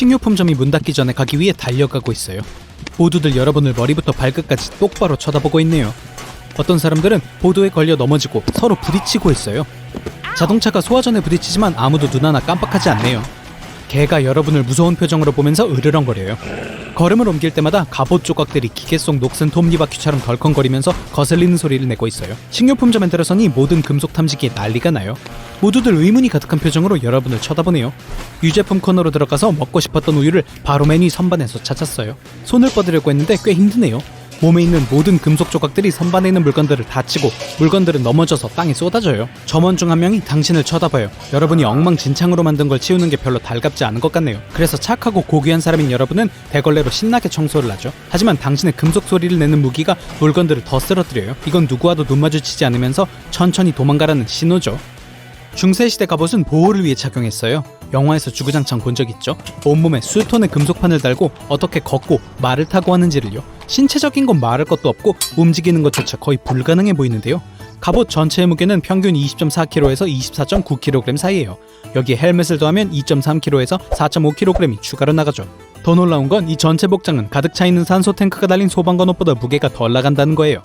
식료품점이 문 닫기 전에 가기 위해 달려가고 있어요. 모두들 여러분을 머리부터 발끝까지 똑바로 쳐다보고 있네요. 어떤 사람들은 보도에 걸려 넘어지고 서로 부딪히고 있어요. 자동차가 소화전에 부딪히지만 아무도 눈 하나 깜빡하지 않네요. 개가 여러분을 무서운 표정으로 보면서 으르렁거려요. 걸음을 옮길 때마다 갑옷 조각들이 기계 속 녹슨 톱니바퀴처럼 덜컹거리면서 거슬리는 소리를 내고 있어요. 식료품점에 들어서니 모든 금속 탐지기에 난리가 나요. 모두들 의문이 가득한 표정으로 여러분을 쳐다보네요. 유제품 코너로 들어가서 먹고 싶었던 우유를 바로 맨 위 선반에서 찾았어요. 손을 뻗으려고 했는데 꽤 힘드네요. 몸에 있는 모든 금속 조각들이 선반에 있는 물건들을 다치고 물건들은 넘어져서 땅에 쏟아져요. 점원 중 한 명이 당신을 쳐다봐요. 여러분이 엉망진창으로 만든 걸 치우는 게 별로 달갑지 않은 것 같네요. 그래서 착하고 고귀한 사람인 여러분은 대걸레로 신나게 청소를 하죠. 하지만 당신의 금속 소리를 내는 무기가 물건들을 더 쓰러뜨려요. 이건 누구와도 눈 마주치지 않으면서 천천히 도망가라는 신호죠. 중세시대 갑옷은 보호를 위해 착용했어요. 영화에서 주구장창 본 적 있죠? 온몸에 수톤의 금속판을 달고 어떻게 걷고 말을 타고 하는지를요. 신체적인 건 말할 것도 없고 움직이는 것조차 거의 불가능해 보이는데요. 갑옷 전체의 무게는 평균 20.4kg에서 24.9kg 사이예요. 여기에 헬멧을 더하면 2.3kg에서 4.5kg이 추가로 나가죠. 더 놀라운 건 이 전체 복장은 가득 차 있는 산소 탱크가 달린 소방관 옷보다 무게가 덜 나간다는 거예요.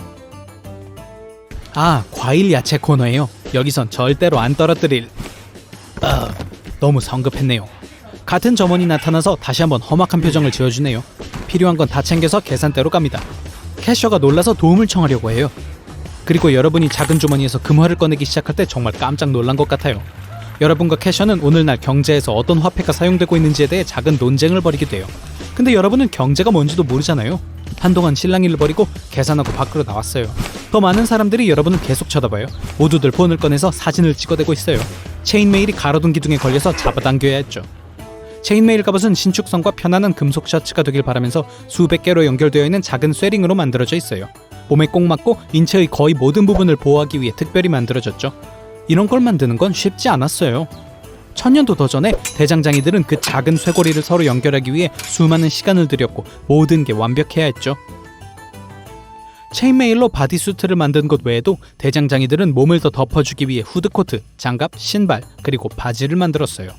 아, 과일 야채 코너예요. 여기선 절대로 안 떨어뜨릴... 너무 성급했네요. 같은 점원이 나타나서 다시 한번 험악한 표정을 지어주네요. 필요한 건 다 챙겨서 계산대로 갑니다. 캐셔가 놀라서 도움을 청하려고 해요. 그리고 여러분이 작은 주머니에서 금화를 꺼내기 시작할 때 정말 깜짝 놀란 것 같아요. 여러분과 캐셔는 오늘날 경제에서 어떤 화폐가 사용되고 있는지에 대해 작은 논쟁을 벌이게 돼요. 근데 여러분은 경제가 뭔지도 모르잖아요. 한동안 실랑이를 벌이고 계산하고 밖으로 나왔어요. 더 많은 사람들이 여러분을 계속 쳐다봐요. 모두들 폰을 꺼내서 사진을 찍어대고 있어요. 체인메일이 가로등 기둥에 걸려서 잡아당겨야 했죠. 체인메일 갑옷은 신축성과 편안한 금속 셔츠가 되길 바라면서 수백 개로 연결되어 있는 작은 쇠링으로 만들어져 있어요. 몸에 꼭 맞고 인체의 거의 모든 부분을 보호하기 위해 특별히 만들어졌죠. 이런 걸 만드는 건 쉽지 않았어요. 1000년도 더 전에 대장장이들은 그 작은 쇠고리를 서로 연결하기 위해 수많은 시간을 들였고 모든 게 완벽해야 했죠. 체인메일로 바디수트를 만든 것 외에도 대장장이들은 몸을 더 덮어주기 위해 후드코트, 장갑, 신발, 그리고 바지를 만들었어요.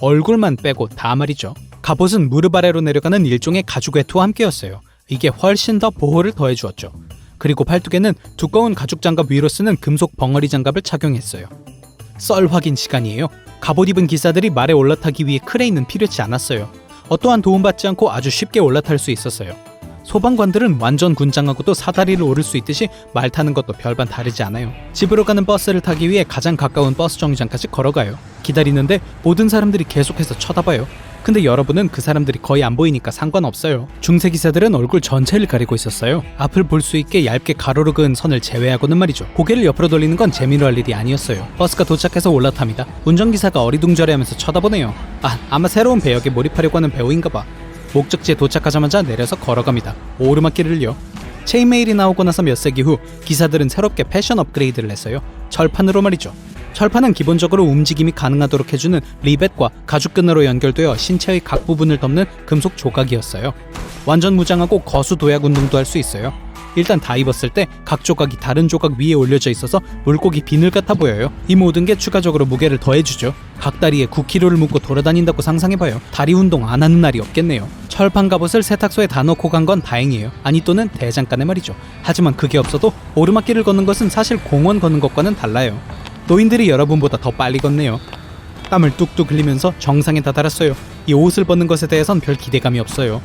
얼굴만 빼고 다 말이죠. 갑옷은 무릎 아래로 내려가는 일종의 가죽 외투와 함께였어요. 이게 훨씬 더 보호를 더해주었죠. 그리고 팔뚝에는 두꺼운 가죽 장갑 위로 쓰는 금속 벙어리 장갑을 착용했어요. 썰 확인 시간이에요. 갑옷 입은 기사들이 말에 올라타기 위해 크레인은 필요치 않았어요. 어떠한 도움받지 않고 아주 쉽게 올라탈 수 있었어요. 소방관들은 완전 군장하고도 사다리를 오를 수 있듯이 말 타는 것도 별반 다르지 않아요. 집으로 가는 버스를 타기 위해 가장 가까운 버스 정류장까지 걸어가요. 기다리는데 모든 사람들이 계속해서 쳐다봐요. 근데 여러분은 그 사람들이 거의 안 보이니까 상관없어요. 중세 기사들은 얼굴 전체를 가리고 있었어요. 앞을 볼 수 있게 얇게 가로로 그은 선을 제외하고는 말이죠. 고개를 옆으로 돌리는 건 재미로 할 일이 아니었어요. 버스가 도착해서 올라탑니다. 운전기사가 어리둥절해하면서 쳐다보네요. 아마 새로운 배역에 몰입하려고 하는 배우인가봐. 목적지에 도착하자마자 내려서 걸어갑니다. 오르막길을요. 체인메일이 나오고 나서 몇 세기 후 기사들은 새롭게 패션 업그레이드를 했어요. 철판으로 말이죠. 철판은 기본적으로 움직임이 가능하도록 해주는 리벳과 가죽끈으로 연결되어 신체의 각 부분을 덮는 금속 조각이었어요. 완전 무장하고 거수 도약 운동도 할 수 있어요. 일단 다 입었을 때 각 조각이 다른 조각 위에 올려져 있어서 물고기 비늘 같아 보여요. 이 모든 게 추가적으로 무게를 더해주죠. 각 다리에 9kg를 묶고 돌아다닌다고 상상해봐요. 다리 운동 안 하는 날이 없겠네요. 철판 갑옷을 세탁소에 다 넣고 간 건 다행이에요. 아니 또는 대장간에 말이죠. 하지만 그게 없어도 오르막길을 걷는 것은 사실 공원 걷는 것과는 달라요. 노인들이 여러분보다 더 빨리 걷네요. 땀을 뚝뚝 흘리면서 정상에 다다랐어요. 이 옷을 벗는 것에 대해선 별 기대감이 없어요.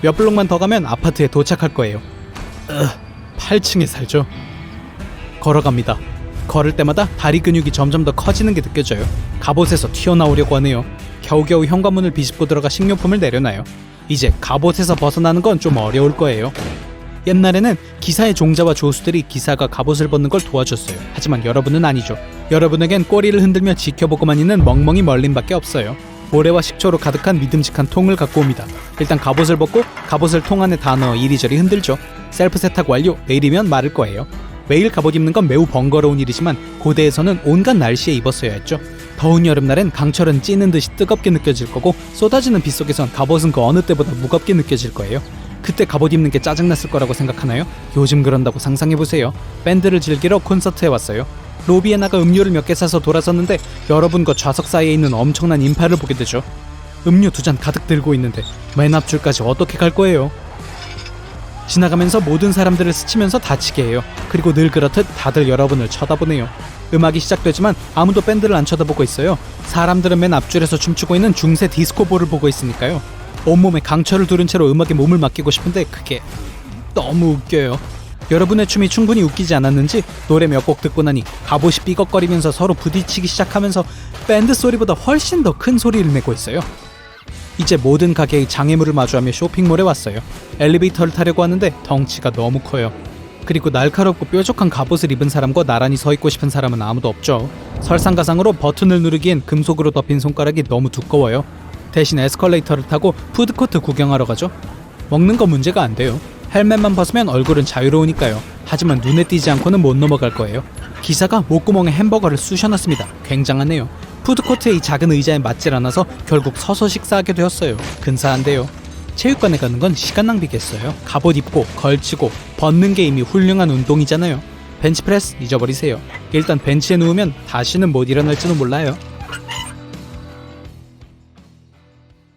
몇 블록만 더 가면 아파트에 도착할 거예요. 8층에 살죠. 걸어갑니다. 걸을 때마다 다리 근육이 점점 더 커지는 게 느껴져요. 갑옷에서 튀어나오려고 하네요. 겨우겨우 현관문을 비집고 들어가 식료품을 내려놔요. 이제 갑옷에서 벗어나는 건 좀 어려울 거예요. 옛날에는 기사의 종자와 조수들이 기사가 갑옷을 벗는 걸 도와줬어요. 하지만 여러분은 아니죠. 여러분에겐 꼬리를 흔들며 지켜보고만 있는 멍멍이 멀린밖에 없어요. 모래와 식초로 가득한 믿음직한 통을 갖고 옵니다. 일단 갑옷을 벗고 갑옷을 통 안에 다 넣어 이리저리 흔들죠. 셀프 세탁 완료. 내일이면 마를 거예요. 매일 갑옷 입는 건 매우 번거로운 일이지만 고대에서는 온갖 날씨에 입었어야 했죠. 더운 여름날엔 강철은 찌는 듯이 뜨겁게 느껴질 거고 쏟아지는 빗 속에선 갑옷은 그 어느 때보다 무겁게 느껴질 거예요. 그때 갑옷 입는 게 짜증났을 거라고 생각하나요? 요즘 그런다고 상상해보세요. 밴드를 즐기러 콘서트에 왔어요. 로비에 나가 음료를 몇 개 사서 돌아섰는데 여러분과 좌석 사이에 있는 엄청난 인파를 보게 되죠. 음료 2잔 가득 들고 있는데 맨 앞줄까지 어떻게 갈 거예요? 지나가면서 모든 사람들을 스치면서 다치게 해요. 그리고 늘 그렇듯 다들 여러분을 쳐다보네요. 음악이 시작되지만 아무도 밴드를 안 쳐다보고 있어요. 사람들은 맨 앞줄에서 춤추고 있는 중세 디스코볼을 보고 있으니까요. 온몸에 강철을 두른 채로 음악에 몸을 맡기고 싶은데 그게 너무 웃겨요. 여러분의 춤이 충분히 웃기지 않았는지 노래 몇 곡 듣고 나니 갑옷이 삐걱거리면서 서로 부딪히기 시작하면서 밴드 소리보다 훨씬 더 큰 소리를 내고 있어요. 이제 모든 가게의 장애물을 마주하며 쇼핑몰에 왔어요. 엘리베이터를 타려고 하는데 덩치가 너무 커요. 그리고 날카롭고 뾰족한 갑옷을 입은 사람과 나란히 서 있고 싶은 사람은 아무도 없죠. 설상가상으로 버튼을 누르기엔 금속으로 덮인 손가락이 너무 두꺼워요. 대신 에스컬레이터를 타고 푸드코트 구경하러 가죠. 먹는 건 문제가 안 돼요. 헬멧만 벗으면 얼굴은 자유로우니까요. 하지만 눈에 띄지 않고는 못 넘어갈 거예요. 기사가 목구멍에 햄버거를 쑤셔놨습니다. 굉장하네요. 푸드코트의 이 작은 의자에 맞질 않아서 결국 서서 식사하게 되었어요. 근사한데요. 체육관에 가는 건 시간 낭비겠어요. 갑옷 입고 걸치고 벗는 게 이미 훌륭한 운동이잖아요. 벤치프레스 잊어버리세요. 일단 벤치에 누우면 다시는 못 일어날지도 몰라요.